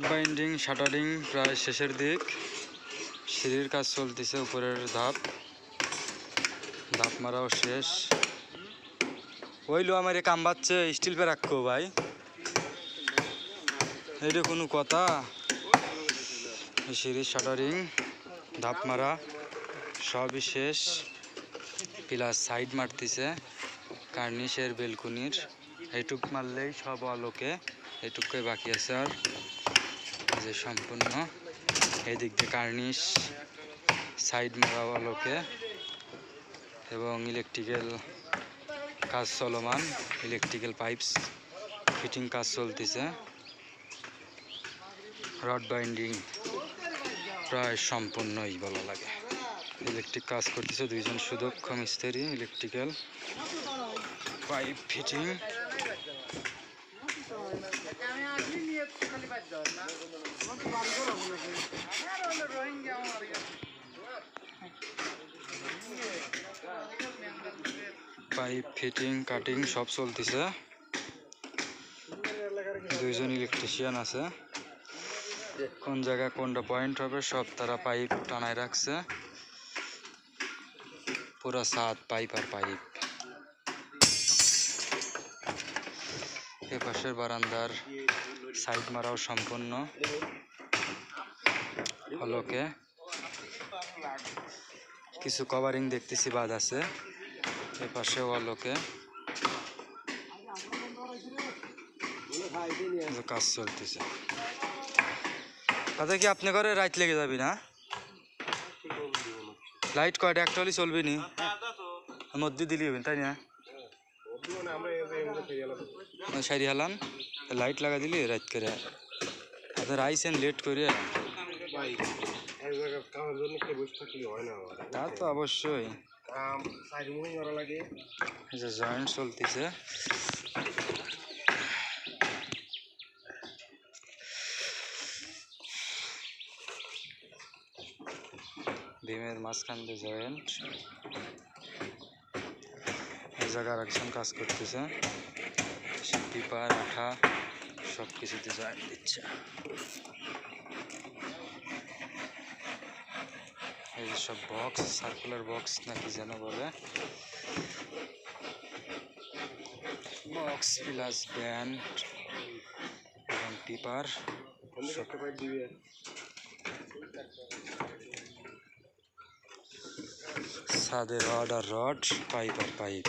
Binding shuttering প্রায় শেষের দিক। সিঁড়ির কাজ চলতেছে, উপরের ধাপ মারাও শেষ। ওইলো আমার কাম বাচ্ছে স্টিল পে রাখো ভাই, এইটা কোনো কথা? সিঁড়ির শাটারিং ধাপ মারা সবই শেষ, প্লাস সাইড মারতেছে কার্নিশের বেলকুনির। এইটুক মারলেই সব আলোকে, এইটুকুই বাকি আছে আর যে সম্পূর্ণ। এই দিক দিয়ে কার্নিশ, সাইড মারা আলোকে এবং ইলেকট্রিক্যাল কাজ চলমান। ইলেকট্রিক্যাল পাইপস ফিটিং কাজ চলতেছে। রড বাইন্ডিং প্রায় সম্পূর্ণই বলা লাগে। ইলেকট্রিক কাজ করতেছে দুইজন সুদক্ষ মিস্ত্রি। Electrical pipe fitting. Pipe fitting cutting সব চলতেছে। দুইজন ইলেকট্রিশিয়ান আছে, কোন জায়গায় কোনটা পয়েন্ট হবে সব তারা পাইপ টানায় রাখছে। পুরা ছাদ পাইপ আর পাইপ। এ পাশের বারান্দার সাইড মারাও সম্পূর্ণ আলোকে। কিছু কভারিং দেখতেছি বাদ আছে, এ পাশেও আলোকে কাজ চলতেছে। তাতে কি আপনি করে রাইট লেগে যাবি না? লাইট কয়টা? একটা হলে চলবে নি, মধ্যে দিলি হবেন তাই না? সাইড হালান লাইট লাগা দিলি রাইট করে। আপনার আইসেন লেট করে, তা তো অবশ্যই। জয়েন্ট চলতেছে। বিমের মাঝখান দিয়ে জয়েন্ট। এই জায়গায় আরেকজন কাজ করতেছে, পিপার আঠা সব কিছুতে জয়েন্ট দিচ্ছে। এই সব বক্স, সার্কুলার বক্স নাকি যেন বলে, বক্স প্লাস ব্যান্ড এবং পিপার। ছাদে রড আর রড, পাইপ আর পাইপ।